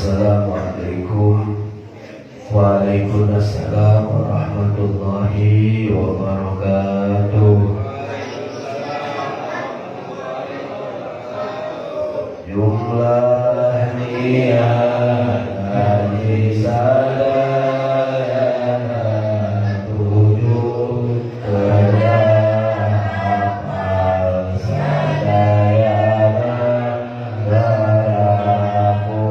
Assalamualaikum Waalaikumsalam warahmatullahi wabarakatuh. Jumlah niat haji sadayana tujuh hafal sadayana garaku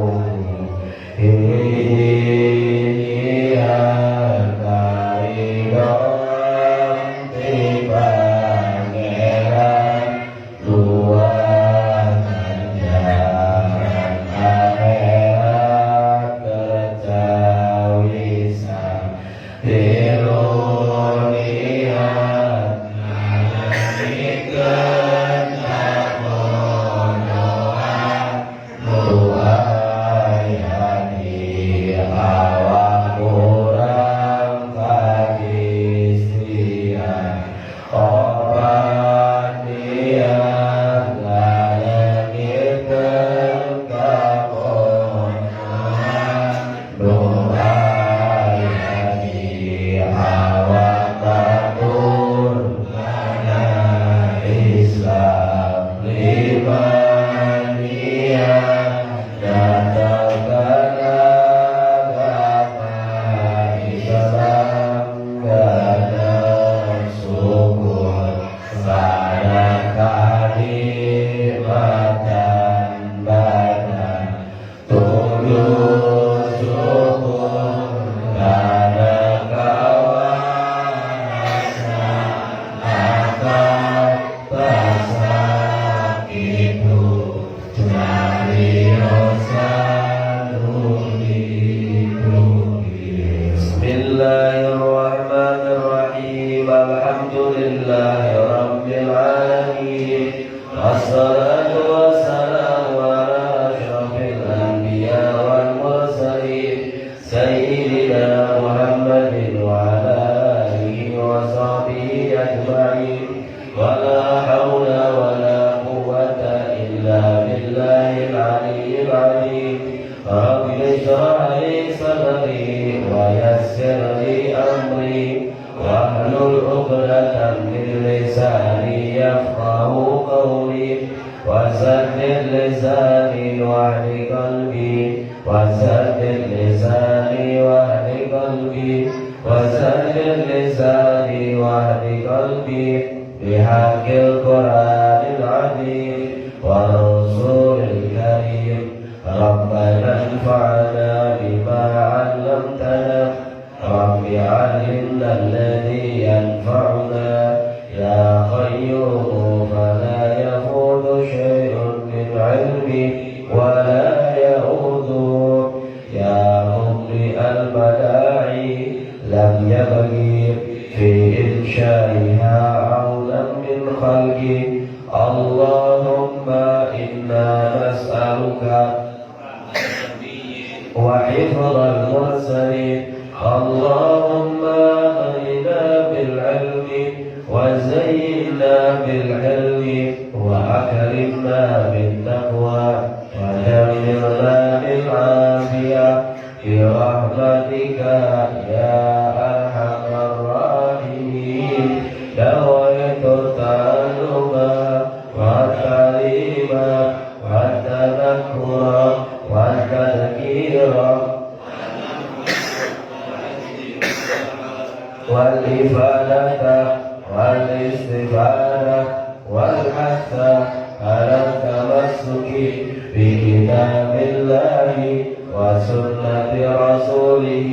wa sunnati rasulih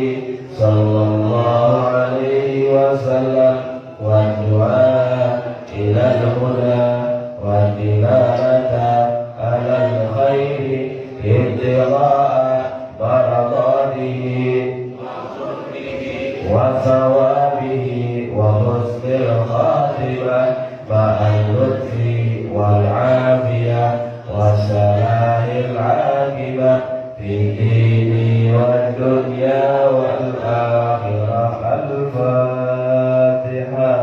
sallallahu وثوابه وحسن الخاتمة مع اللطف والعافية وصلاح العاقبة في الدين والدنيا والآخرة. الفاتحة.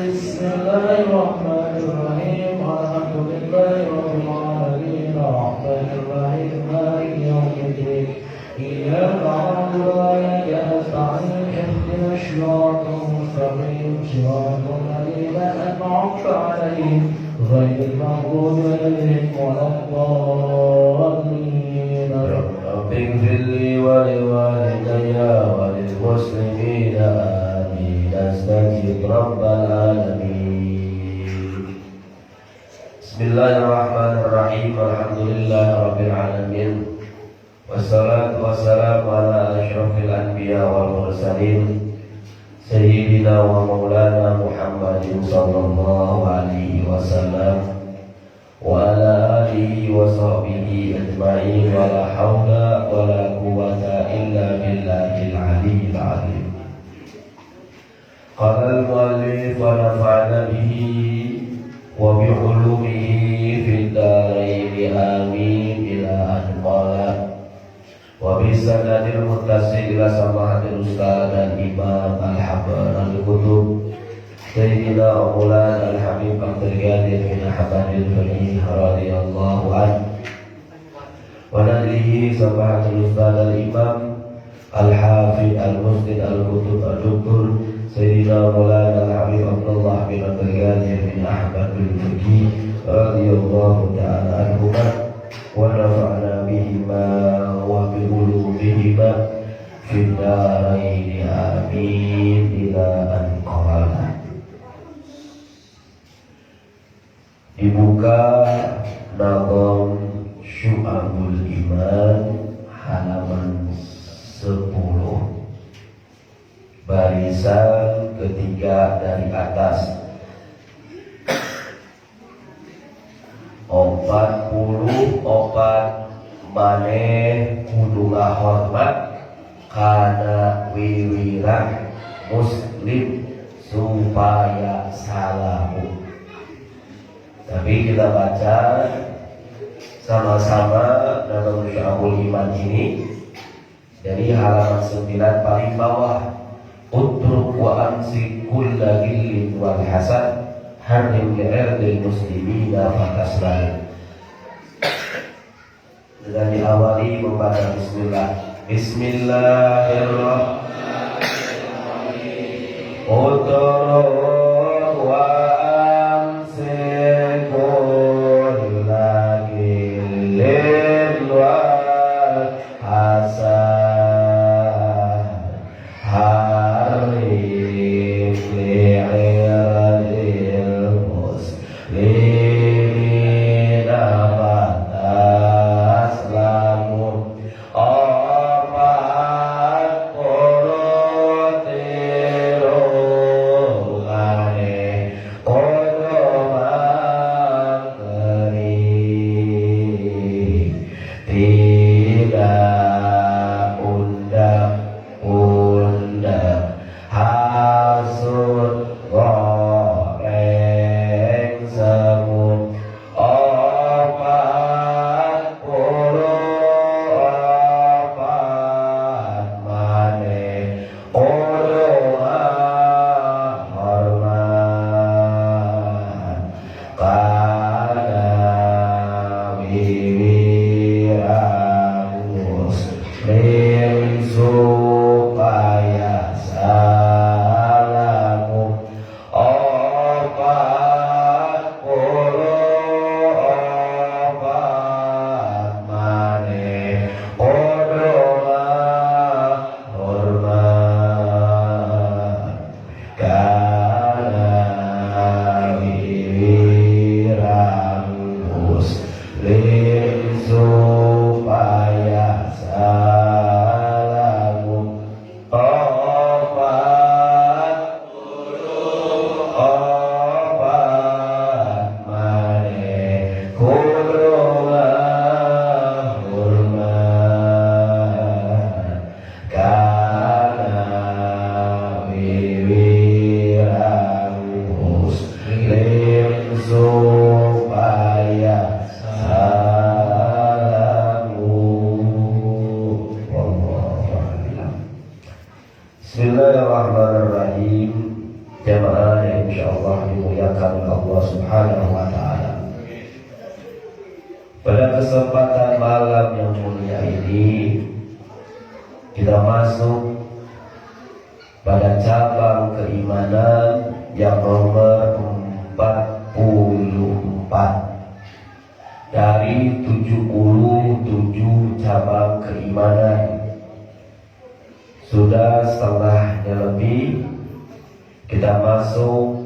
بسم الله الرحمن الرحيم. الحمد لله رب العالمين الرحمن الرحيم مالك يوم الدين إياك نعبد وإياك نستعين اهدنا الصراط المستقيم صراط الذين أنعمت عليهم غير المغضوب عليهم ولا الضالين. رب اغفر لي ولوالدي وللمسلمين آمين. استغفر رب العالمين. بسم الله الرحمن الرحيم. الحمد لله رب العالمين. Wassalatu wassalamu ala asyrafil anbiya wal mursalin Sayyidina wa maulana Muhammadin sallallahu alaihi wasallam wa ala alihi wa sahbihi ajma'in wa la hawla wa la quwwata illa billahil aliyyil azim. Qala al-muallif wa nafa'ana bihi wa bi ulumihi fid dharain amin ila an qala wa bisanadil muttasil ila samahatil ustaz dan imam al-habar al-kutub Sayyidina Maulan al-Habib Abdul Qadir bin Ahmadil Faqih radhiyallahu anhu wa nadlihi samahatil ustaz al-imam al-hafid al-musnid al-kutub al-duktur Sayyidina Maulan al-Habib Abdullah bin Abdul Qadir bin Ahmadil Faqih radhiyallahu ta'ala anhu wa nafa'na bihima wa bi ulumihima fid dharain amin ila an qala. Dibuka Nazam Syu'abul Iman halaman 10 barisan ketiga dari atas. 44 maneh kudu ngahormat kana wiwirang muslim supaya salamu. Tapi kita baca sama-sama dalam Syu'abul Iman ini dari halaman 9 paling bawah. Utruk wa ansi kulla gillin wal hasad harim li'ardil muslimina fataslan. Dengan diawali membaca bismillah. Bismillahirrahmanirrahim. Utruk wa ansi kulla gillin wal hasad harim li'ardil muslimina fataslamu. Opat puluh tiru Bismillahirrahmanirrahim. Jamaah yang insyaallah dimuliakan oleh Allah Subhanahu wa taala. Pada kesempatan malam yang mulia ini kita masuk pada cabang keimanan yang nomor 44 dari 77 cabang keimanan. Sudah setengahnya lebih kita masuk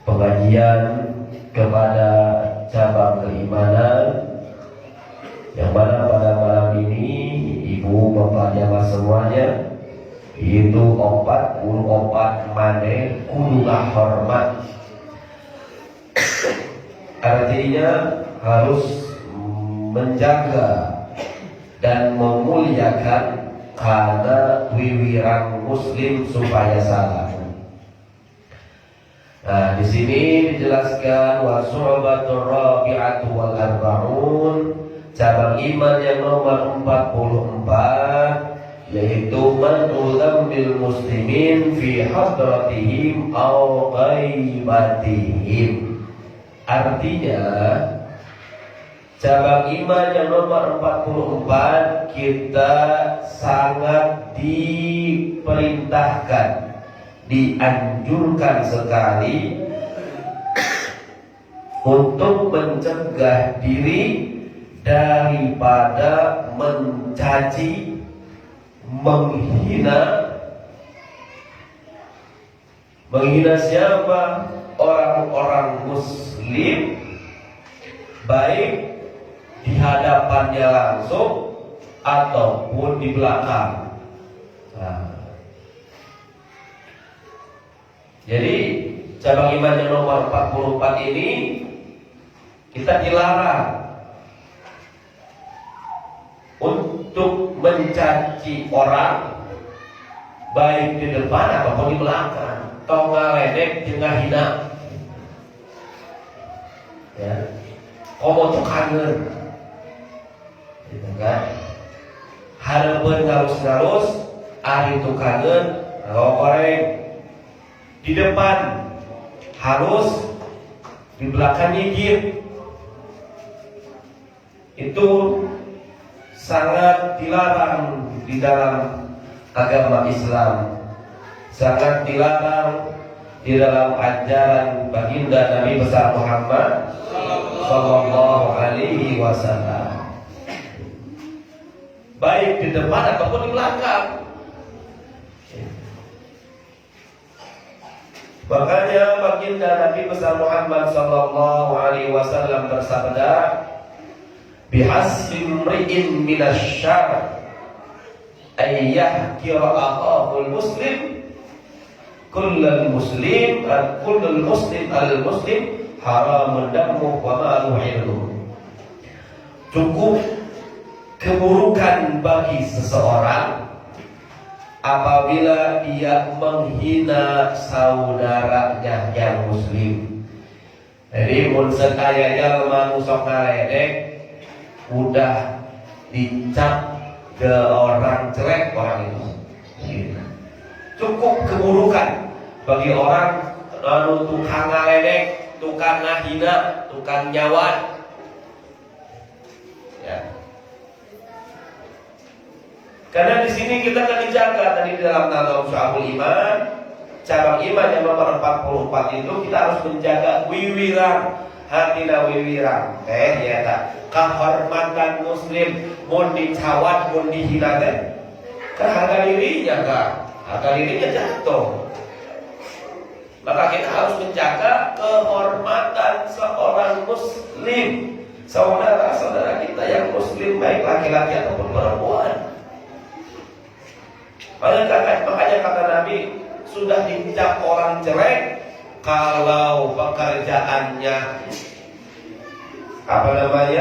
pengajian kepada cabang keimanan yang mana pada malam ini ibu bapak jamaah semuanya itu 44 mane kudulah hormat. Artinya harus menjaga dan memuliakan karena wiwirang muslim supaya salah. Nah, di sini dijelaskan wa su'batur rabi'atu wal arba'un, cabang iman yang nomor 44, yaitu man'udam bil muslimin fi hadratihim aw ghaibatihim. Artinya cabang iman yang nomor 44 kita sangat diperintahkan, dianjurkan sekali untuk mencegah diri daripada mencaci, menghina siapa? Orang-orang muslim, baik di hadapannya langsung ataupun di belakang. Nah, jadi cabang iman yang nomor 44 ini kita dilarang untuk mencaci orang baik di depan ataupun di belakang. Tong ngaledek jeung ngahina. Ya. Komo tukangeun. Gitu kan? Hareupeun ngalus-ngalus, ari tukangeun, ngoreng. Di depan halus, di belakang gigit. Itu sangat dilarang di dalam agama Islam, sangat dilarang di dalam ajaran baginda Nabi besar Muhammad sallallahu alaihi wasallam, baik di depan ataupun di belakang. Makanya baginda Nabi besar Muhammad sallallahu alaihi wasallam bersabda, bihasbi imri'in minasyarr ay yahkira akhahul muslim kullul muslim al muslim haramun damuhu wa maluhu irduhu. Cukup keburukan bagi seseorang apabila dia menghina saudaranya yang muslim. Jadi mun sekaya jalma nu sok ngaledek udah dicap ke orang jelek orang itu. Cukup keburukan bagi orang anu tukang ngaledek, tukang ngahina, tukang nyawat. Ya. Karena di sini kita akan dijaga tadi dalam Nazam Syu'abul Iman, cabang iman yang nomor 44 itu kita harus menjaga wiwirang, hatina wiwirang. Ya tak. Kehormatan muslim, mun dicawat, mun dihina teh, kan harga dirinya harga dirinya jatuh. Maka kita harus menjaga kehormatan seorang muslim, saudara-saudara kita yang muslim, baik laki-laki ataupun perempuan. Makanya kata Nabi, sudah dicap orang jelek kalau pekerjaannya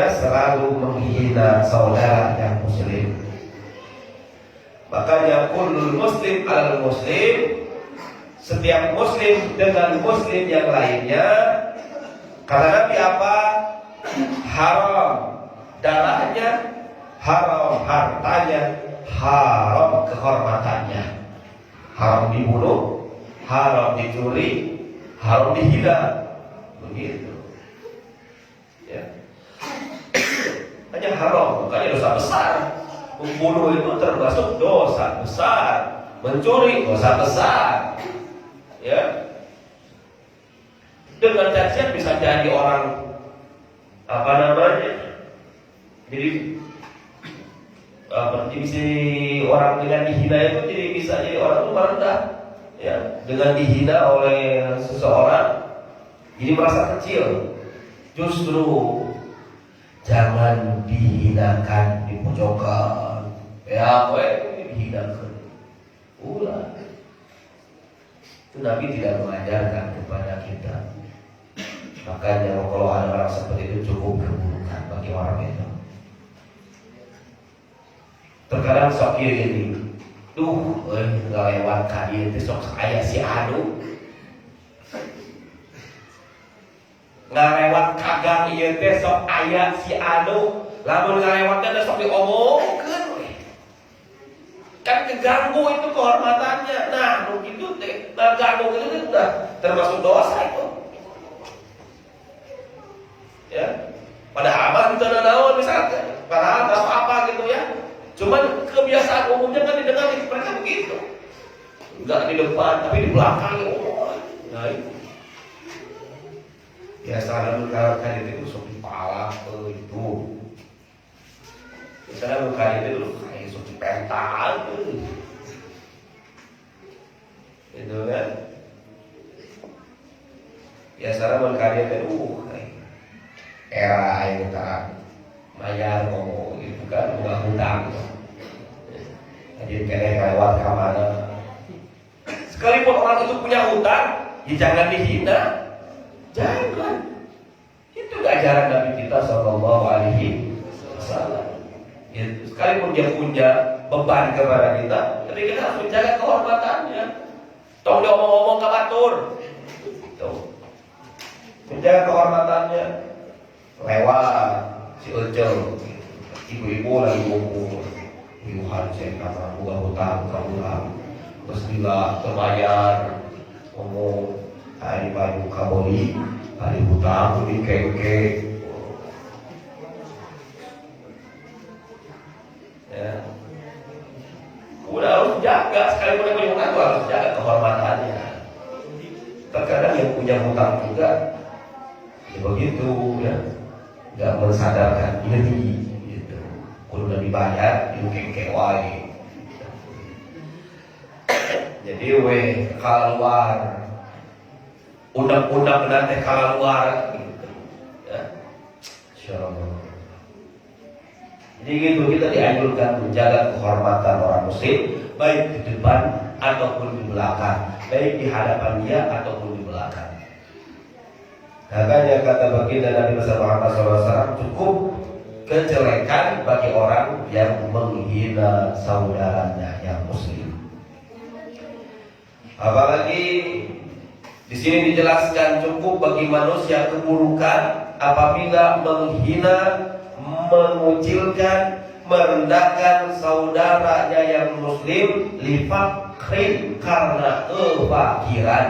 selalu menghina saudara yang muslim. Makanya kullul muslim al muslim, setiap muslim dengan muslim yang lainnya, kata Nabi apa? Haram darahnya, haram hartanya, haram kehormatannya. haram dibunuh, haram dicuri, haram dihina, begitu. Ya. Hanya haram, makanya dosa besar. Membunuh itu termasuk dosa besar, mencuri dosa besar. Ya. Dengan cacian bisa jadi orang jadi orang dengan dihina itu jadi bisa jadi orang rendah, ya, dengan dihina oleh seseorang jadi merasa kecil. Justru jangan dihinakan, dipojokkan, ya, dihinakan. Ulah. Itu Nabi tidak mengajarkan kepada kita. Makanya kalau ada orang seperti itu cukup keburukan bagi orang itu. Terkadang sok ini, nggak lewat kali itu sok ayah si anu, nggak lewat kagang iya teh sok ayah si anu, lamun nggak lewatnya sok diomongkan, kan keganggu itu kehormatannya. Nah, begitu teh, ganggu itu udah termasuk dosa itu. Ya, padahal apa kita naon misalkan, padahal nggak apa-apa gitu ya. Cuman kebiasaan umumnya kan didengar mereka begitu, nggak di depan tapi di belakang. Nah itu biasa kan itu sok dipalak itu. Misalnya bukan itu kayak sok dipental itu kan. Biasanya bukan itu era air tak mayar mau itu kan bukan hutang. Jadi kena lewat ke mana. Sekalipun orang itu punya hutang, ya jangan dihina. Jangan. Itu ajaran Nabi kita sallallahu alaihi wasallam. Ya, sekalipun dia punya beban kepada kita, tapi kita harus menjaga kehormatannya. Tong dia ngomong-ngomong ke batur. Tuh. Menjaga kehormatannya. Lewat si Ecel, ibu-ibu lagi ngumpul, ibuhan saya kata buka hutang kabulang, terus bila terbayar, ngomong hari baju kaboli, hari hutang di keke, ya, udah harus jaga sekali punya hutang harus jaga kehormatannya. Terkadang yang punya hutang juga, ya begitu ya. Gak mensadarkan diri gitu. Kalau udah dibayar diungkeng wae. Jadi keluar undang-undang nanti keluar gitu. Ya. Insyaallah. Jadi gitu kita dianjurkan menjaga kehormatan orang muslim baik di depan ataupun di belakang, baik di hadapan dia ataupun di belakang. Makanya kata baginda Nabi Muhammad SAW, cukup kejelekan bagi orang yang menghina saudaranya yang muslim. Apalagi di sini dijelaskan cukup bagi manusia keburukan apabila menghina, mengucilkan, merendahkan saudaranya yang muslim lifakrin karena kefakiran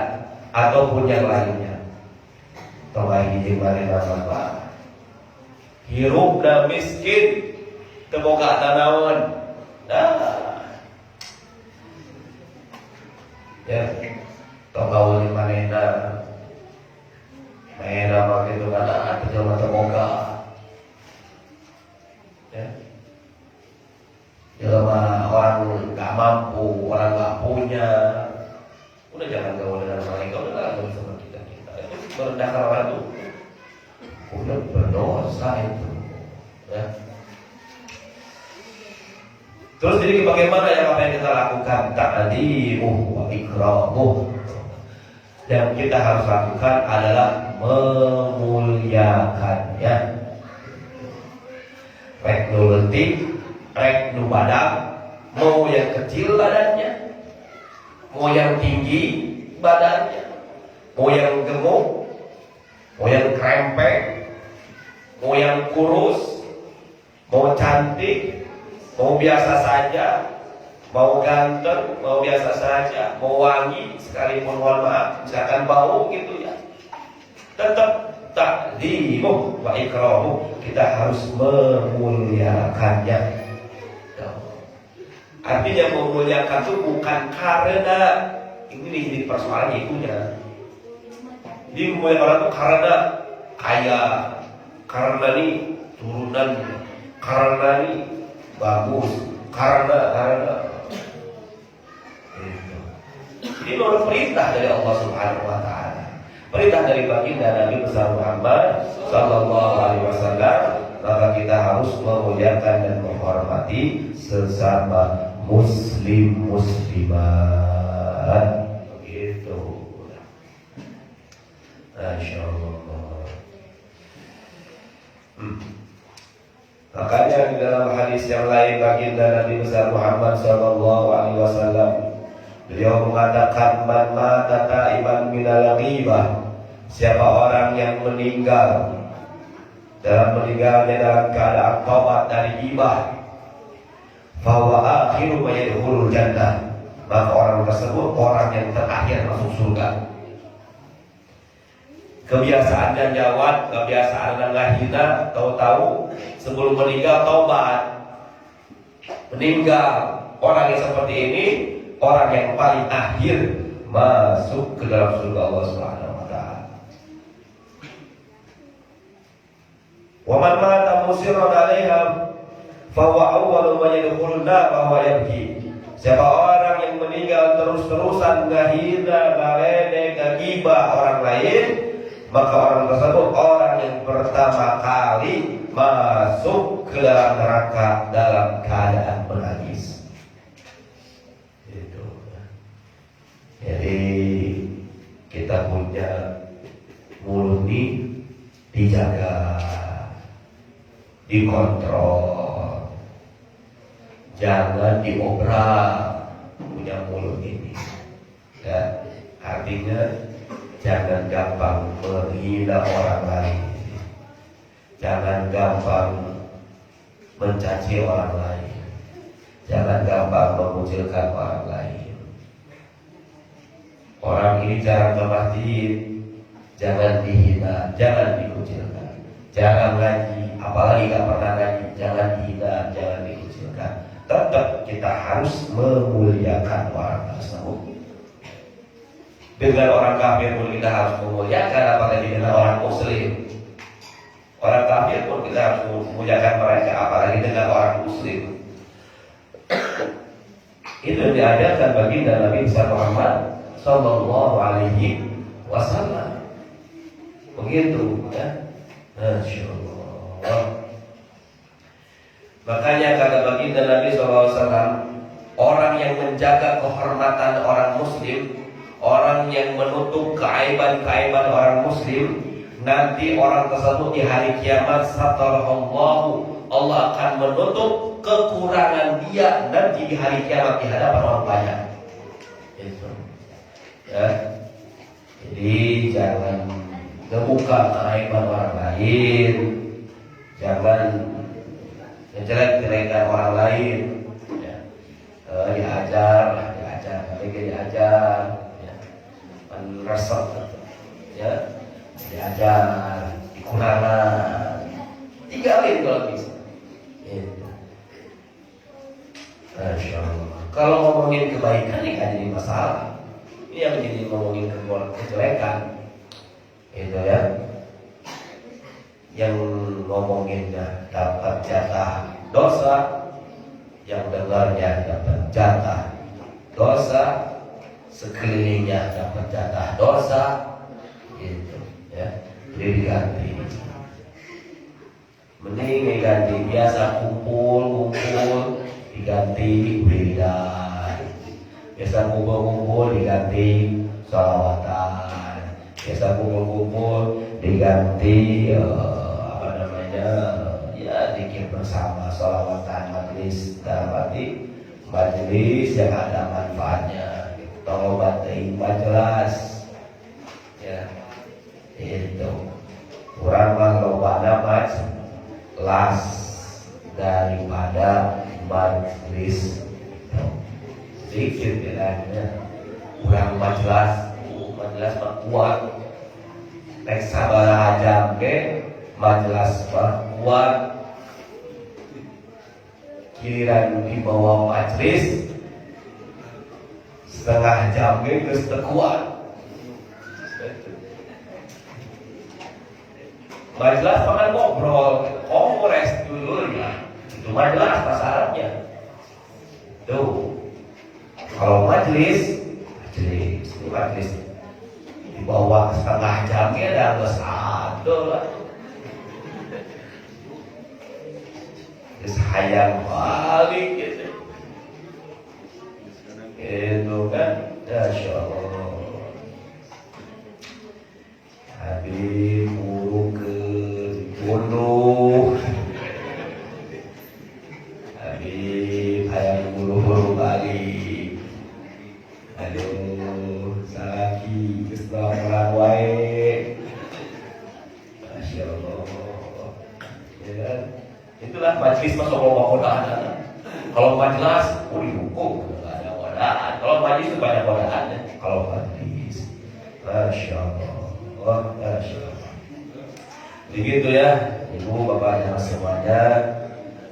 ataupun yang lainnya. Tolong izin mari Bapak. Hirup dan miskin teboga tanawan. Ya, tonggaul di manena. Manena mah kitu kana jelema teboga. Ya. Jelema orang enggak mampu, orang enggak punya. Udah jangan gaul dengan mereka, udah gaul sama kita. Merendahkan orang itu udah berdosa itu, ya. Terus jadi bagaimana apa yang kita lakukan? Ta'dimuh wa ikramuh. Yang kita harus lakukan adalah memuliakannya. Rek nu leutik, rek nu badak, mau yang kecil badannya, mau yang tinggi badannya, mau yang gemuk, mau yang krempeng, mau yang kurus, mau cantik, mau biasa saja, mau ganteng, mau biasa saja, mau wangi, sekalipun mohon maaf, misalkan bau gitu ya, tetap takzimu wa ikramu, kita harus memuliakannya. Artinya memuliakan itu bukan karena ini persoalannya itunya. Dimuliakan orang itu karena kaya, karena nih turunan, karena nih bagus, karena ini menurut perintah dari Allah Subhanahu wa taala. Perintah dari baginda Nabi besar Muhammad sallallahu alaihi wasallam, maka kita harus memuliakan dan menghormati sesama muslim muslimat. Begitu. Masya Allah. Makanya di dalam hadis yang lain baginda Nabi besar Muhammad sallallahu alaihi wasallam, beliau mengatakan, man mata taiban minal ghibah, siapa orang yang meninggal meninggalnya dalam keadaan taubat dari ghibah, fa huwa akhiru ma yadkhulul jannah, maka orang tersebut orang yang terakhir masuk surga. Kebiasaan dan jawab, kebiasaan dan hina, tahu-tahu sebelum meninggal taubat. Meninggal orang yang seperti ini, orang yang paling akhir masuk ke dalam surga Allah Subhanahu wa taala. Wa man mata musirran 'alaiha fa huwa awwalu man yadkhulun nar wa huwa yabki. Siapa orang yang meninggal terus-terusan ngahina, ngaledek, ngagibah orang lain, maka orang tersebut orang yang pertama kali masuk ke dalam neraka dalam keadaan menangis. Itu. Jadi kita punya mulut ini dijaga, dikontrol, jangan diobrak punya mulut ini. Ya, artinya jangan gampang menghina orang lain, jangan gampang mencaci orang lain, jangan gampang mengucilkan orang lain. Orang ini jarang ke masjid, jangan dihina, jangan dikucilkan. Jangan ngaji, apalagi gak pernah ngaji, jangan dihina, jangan dikucilkan. Tetap kita harus memuliakan orang tersebut. Dengan orang kafir pun kita harus memuliakan, apalagi dengan orang muslim. Orang kafir pun kita harus memuliakan mereka, apalagi dengan orang muslim. Itu yang diajarkan baginda Nabi Muhammad sallallahu alaihi wasallam. Begitu ya. Masya Allah. Makanya kata baginda Nabi sallallahu alaihi wasallam, orang yang menjaga kehormatan orang muslim, orang yang menutup keaiban-keaiban orang muslim, nanti orang tersebut di hari kiamat satarallahu, Allah akan menutup kekurangan dia nanti di hari kiamat di hadapan orang banyak. Itu. Ya. Jadi jangan ngebuka keaiban orang lain, jangan ngejelek-jelekan orang lain. Ya. Diajar, resep ya, diajar, dikurangan, tinggalin kalau bisa. Masya Allah. Kalau ngomongin kebaikan ini kan jadi masalah. Ini yang jadi ngomongin kejelekan, itu ya. Yang ngomonginnya dapat jatah dosa, yang dengarnya dapat jatah dosa, sekelilingnya dapat jatah dosa, gitu ya. Jadi diganti, mending diganti, biasa kumpul diganti wiridan, biasa kumpul diganti sholawatan, biasa kumpul diganti ya zikir bersama, sholawatan, majelis majelis yang ada manfaatnya. Tobat iman jelas ya, itu kurang loba las daripada majlis sedikit bedanya. Kurang majelas mah kuat. Nek sabaraha jam ge majelas mah kuat. Giliran di bawah majelis setengah jam ge geus teu kuat. Majelis makan ngobrol, kongres dulu ya. Itu majelis syaratnya. Tuh. Kalau majelis di bawah setengah jamnya dah nggak satu lah. Terus hayang balik gitu. Itu kan, Masya Allah. Habis buruk ke bunuh. Habis hayang buru-buru balik. Aduh, salaki keselamatan wae. Masya Allah. Ya, itulah majelis masuk lomba godaan. Kalau majelis, dihukum nggak ada godaan. Kalau majelis itu banyak godaannya. Kalau majelis, Masya Allah, Masya Allah. Begitu ya, ibu bapak yang semuanya,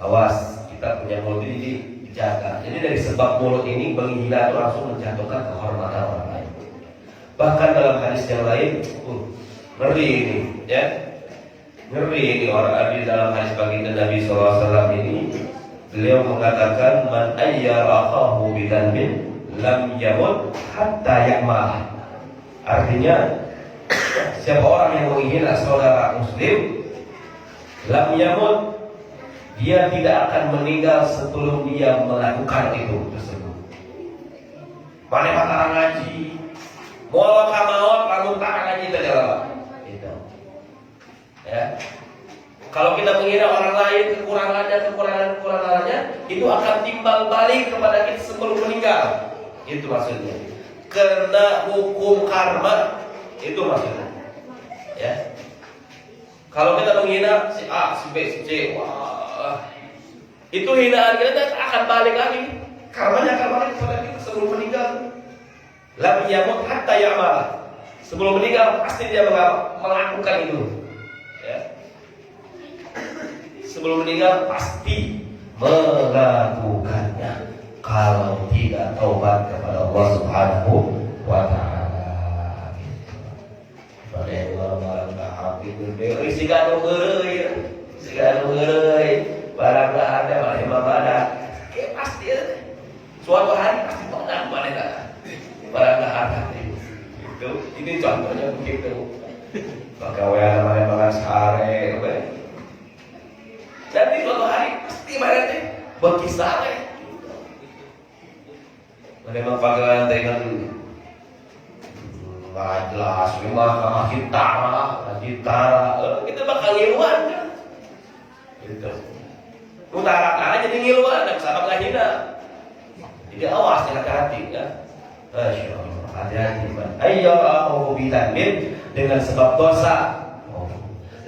awas kita punya mulut ini dijaga. Jadi dari sebab mulut ini menghina itu langsung menjatuhkan kehormatan orang lain. Bahkan dalam hadis yang lain, ngeri ini, ya, ngeri ini orang di dalam hadis baginda Nabi SAW ini, beliau mengatakan man ayyara akhahu bidanbin lam yamut hatta ya'mal. Artinya siapa orang yang menghina saudara muslim lam yamut, dia tidak akan meninggal sebelum dia melakukan itu tersebut. Mana mataran ngaji, mau kamawat lalu tak ngaji terjawab. Itu, ya. Kalau kita menghina orang lain kekurangannya, itu akan timbal balik kepada kita sebelum meninggal. Itu maksudnya. Kena hukum karma, itu maksudnya. Ya. Kalau kita menghina si A, si B, si C, wah, itu hinaan kita akan balik lagi. Karmanya akan balik kepada kita sebelum meninggal. Lam yamut hatta ya'mal. Sebelum meninggal pasti dia melakukan itu. Ya. Sebelum meninggal pasti melakukannya. Kalau tidak taubat kepada Allah Subhanahu wa Ta'ala. Siganu heureuy, barang ada mah ibadah. Pasti suatu hari pasti menang manehna. Barang ada itu. Ini contohnya begitu. Pagawean maneh sare we. Dan di suatu hari pasti maneh teh berkisah we. Maneh pagawean dengan jelas, memang gitara, kita bakal ngiluan kan? Gitu. Utara aja jadi ngiluan, dan sama nggak hina. Jadi awas, hati-hati ya. Masya Allah, hati-hati. Ayo aku bitanmin dengan sebab dosa.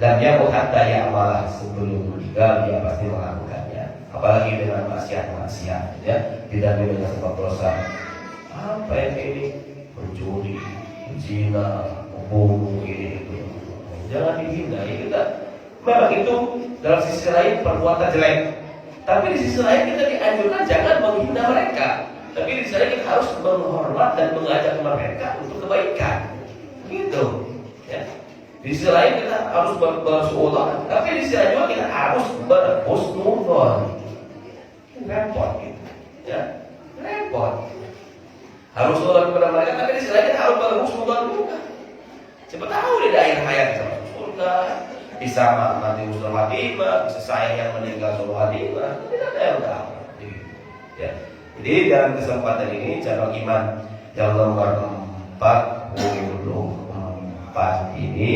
Lam yamut hatta ya'mal, sebelum meninggal dia pasti melakukannya. Apalagi dengan maksiat-maksiat, ya. Tidak dengan sebab dosa. Apa yang ini? Mencuri, zina, membunuh, ini itu. Jangan dihindari. Kita memang itu dalam sisi lain perbuatan jelek, tapi di sisi lain kita dianjurkan jangan menghina mereka. Tapi di sisi lain kita harus menghormat dan mengajak mereka untuk kebaikan. Gitu. Ya. Di sisi lain kita harus bersuudzon, tapi di sisi lain juga kita harus berhusnudzon. Repot gitu. Ya. Repot. Harus nurut kepada mereka, tapi di sisi lain kita harus berhusnudzon juga. Siapa tahu di daerah hayat bisa masuk surga, bisa mati husnul khatimah, bisa saya yang meninggal husnul khatimah. Tidak ada yang tahu. Ya. Jadi dalam kesempatan ini cabang iman yang nomor 44 ini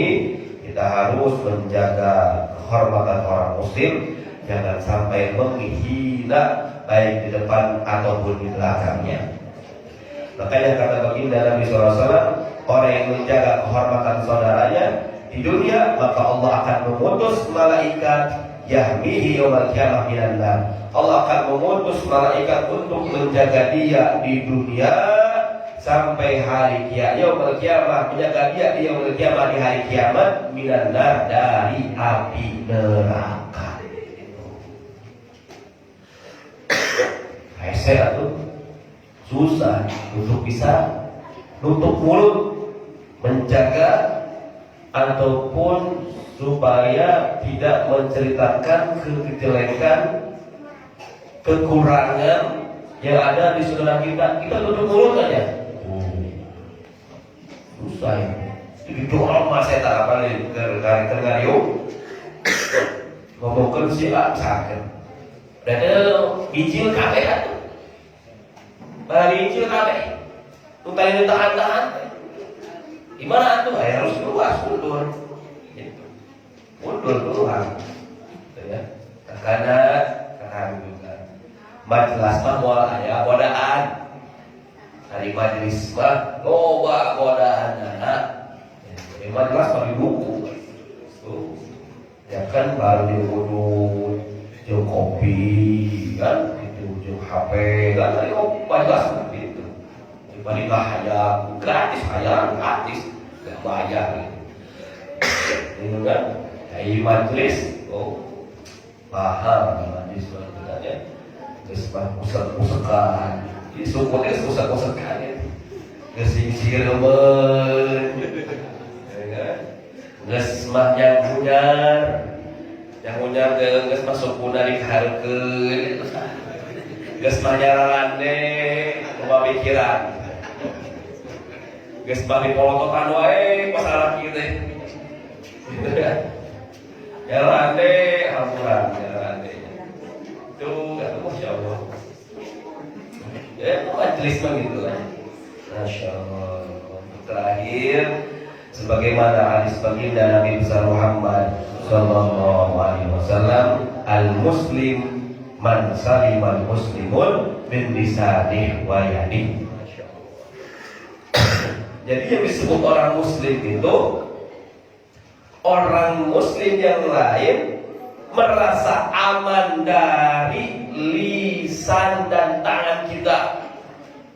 kita harus menjaga kehormatan orang muslim, jangan sampai menghina baik di depan ataupun di belakangnya. Makanya kata baginda Nabi SAW, orang yang menjaga kehormatan saudaranya di dunia, maka Allah akan mengutus malaikat yahmihi yaumal qiyamah minan nar. Allah akan mengutus malaikat untuk menjaga dia di dunia sampai hari kiamat, yaumul qiyamah, menjaga dia di yaumul qiyamah, di hari kiamat, minan nar, dari api neraka. Hese atuh susah untuk bisa nutup mulut, menjaga ataupun supaya tidak menceritakan kejelekan, kekurangan yang ada di saudara kita. Kita tutup mulut aja. Susah ya. Jadi doa mas saya tak apa nih kerengariu ngomongkan si A sakit. Dan ijil kabeh atuh. Bari ijil kabeh. Tutari tahan-tahan. Gimana tuh? Harus keluar, mundur. Gitu. Mundur keluar. Gitu ya. Karena juga majelis mah moal aya godaan. Hari majelis mah loba godaanna. Di majelis mah dibuku. Tuh. Ya kan baru diudut, jeung kopi kan, itu jeung HP kan, ayo majelis gitu. Dibanding bahaya gratis, hayang gratis. Bayar gitu kan, dari majelis paham di majelis katanya gesmah pusat-pusatkan di sukunya pusat-pusatkan ya gesing-sing lemen gesmah yang punyar ke gesmah sukuna diharkeun gesmah nyaralande rumah pikiran geus bari polototan wae masalah kieu teh. Jalan teh hampuran, jalan teh. Itu masyaallah. Ya majelis mah gitu kan. Masyaallah. Terakhir sebagaimana hadis baginda Nabi besar Muhammad sallallahu alaihi wasallam, al-muslim man salimal muslimun min lisanihi wa yadihi. Jadi yang disebut orang muslim itu orang muslim yang lain merasa aman dari lisan dan tangan kita.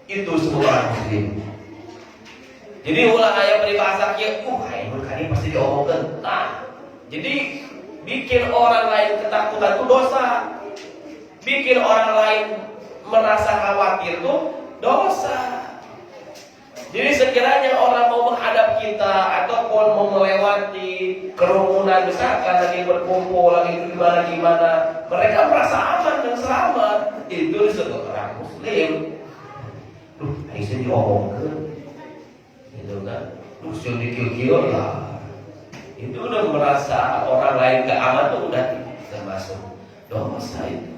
Itu semua orang muslim. Jadi ulah aya peribahasa kieu, ayeuna kali pasti diomongkeun. Nah, jadi bikin orang lain ketakutan itu dosa. Bikin orang lain merasa khawatir itu dosa. Jadi sekiranya orang mau menghadap kita ataupun mau melewati kerumunan, misalkan lagi berkumpul, lagi gimana, mereka merasa aman dan selamat. Itu disebut orang muslim. Ini saya diomongkan, gitu kan? Musuh dikil-kil lah. Itu udah merasa orang lain keaman tuh udah termasuk dosa itu.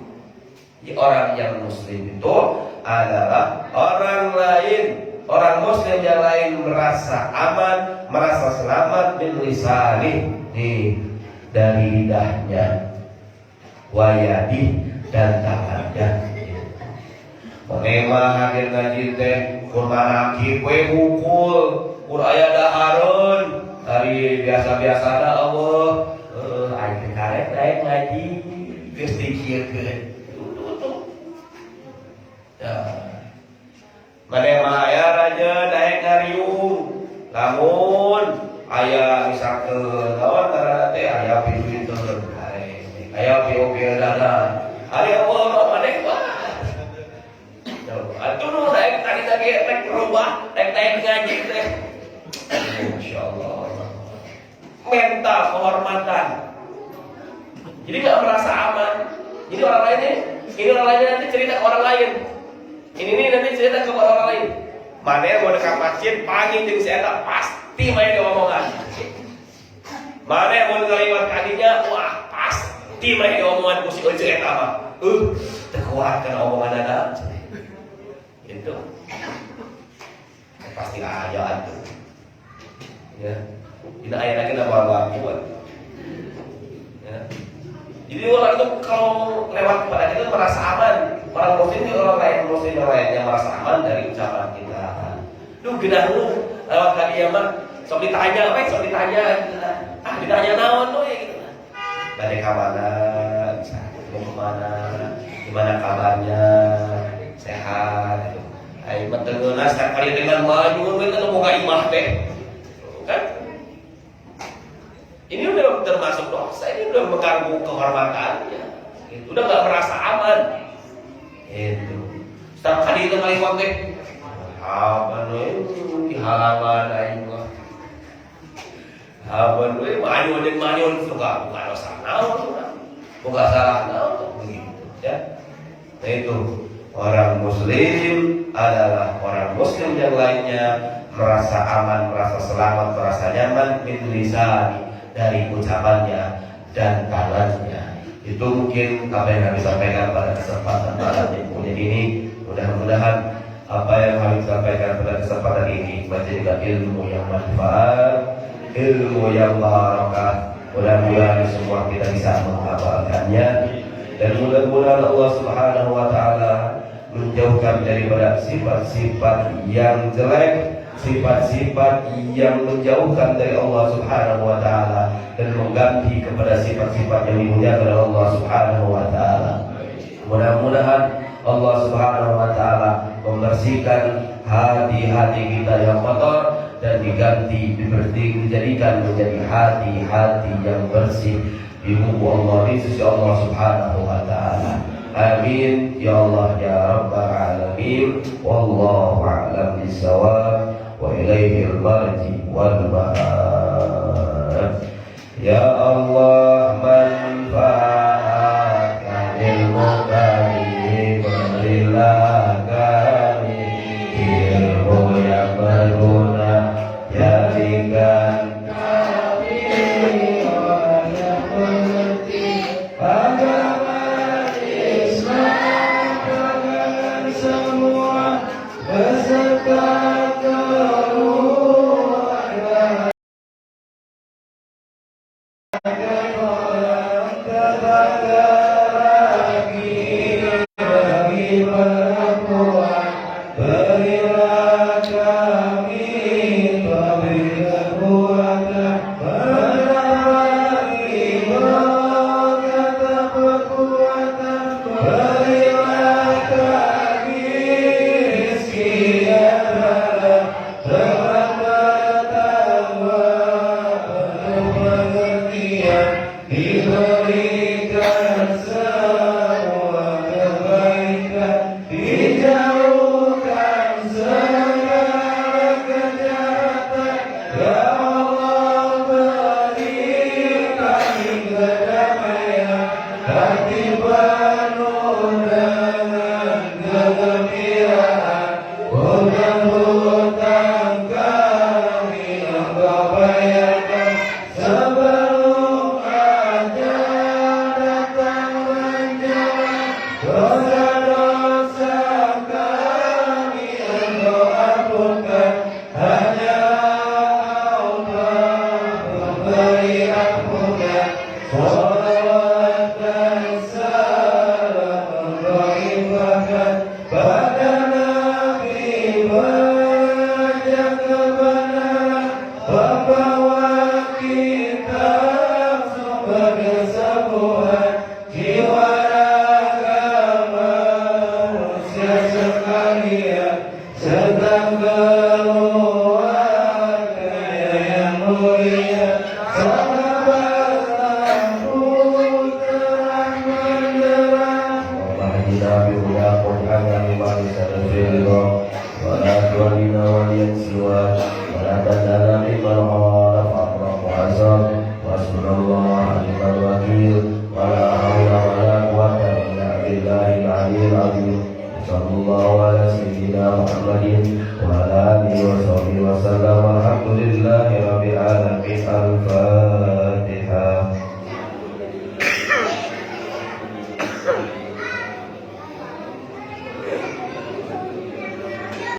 Jadi orang yang muslim itu adalah orang lain. Orang muslim yang lain merasa aman, merasa selamat min lisanih dari lidahnya, wayadi dan tangannya. Menema hadir ngaji teh kumaha kieu we hukul, kur aya dahareun dari biasa-biasana Allah. Aing karek daek ngaji geus dikieulkeun. Tuh. Ya. Maneh aya raja daek ngariung, lamun aya misalkeun lawan karana teh aya pinter, aya pio-pio dana, ari Allah maneh wah. Atuh nu daek tadi rek berubah, daek ngaji teh. Masyaallah. Mental kehormatan. Jadi enggak merasa aman. Jadi orang lainnya, ini orang lainnya nanti cerita ke orang lain. Ini nanti cerita ke orang lain. Mana mau dekat masjid, pagi jeung si eta pasti main diomongan. Mana mau ngelewat kadinya, wah pasti main diomongan ku si eta mah. Tekuatkan omongan ada. Itu. Pasti aja atuh. Ya. Tidak aya lagi nama kuat. Ya. Jadi orang itu kalau lewat kepada kita merasa aman. Orang muslim itu orang lain, muslim yang lain yang merasa aman dari ucapan kita. Duh genah lu lewat ka dieu mah sok ditanya, ditanya naon we gitu. Bade ka mana? mau kemana, gimana kabarnya, sehat gitu. Ayo mentengeuna setiap kali dengan maju we kan boga imah teh. Kan? Ini udah termasuk dosa, ini udah mengganggu kehormatannya. Itu udah enggak merasa aman. Itu. Setiap kali itu ngaliwat teh aman we di halaman aing mah. Aman we maju suka bukan dosa naon, bukan salah naon begitu ya. Nah itu orang muslim adalah orang muslim yang lainnya merasa aman, merasa selamat, merasa nyaman min lisani dari ucapannya dan tangannya. Itu mungkin apa yang kami sampaikan pada kesempatan malam yang ini. Mudah-mudahan apa yang kami sampaikan pada kesempatan ini menjadi ilmu yang manfaat, ilmu yang barakah. Mudah-mudahan semua kita bisa mengamalkannya, dan mudah-mudahan Allah Subhanahu wa taala menjauhkan daripada sifat-sifat yang jelek, sifat-sifat yang menjauhkan dari Allah Subhanahu wa taala, dan mengganti kepada sifat-sifat yang dimuliakan oleh Allah Subhanahu wa taala. Mudah-mudahan Allah Subhanahu wa taala membersihkan hati-hati kita yang kotor dan dijadikan menjadi hati-hati yang bersih di muka Allah, di sisi Allah Subhanahu wa taala. Amin ya Allah ya rabbal alamin. Wallahu a'lam bissawab wa ilaihil marji wal ma'ab. Ya Allah manfaatkan ilmu kami, berilah kami ilmu yang berguna, jadikan kami orang yang mengerti agama Islam dengan semua beserta keluarga. Sallallahu ala sayyidina Muhammadin wa ala alihi wa sahbihi wa sallam. Alhamdulillahi rabbil alamin. Al-Fatihah.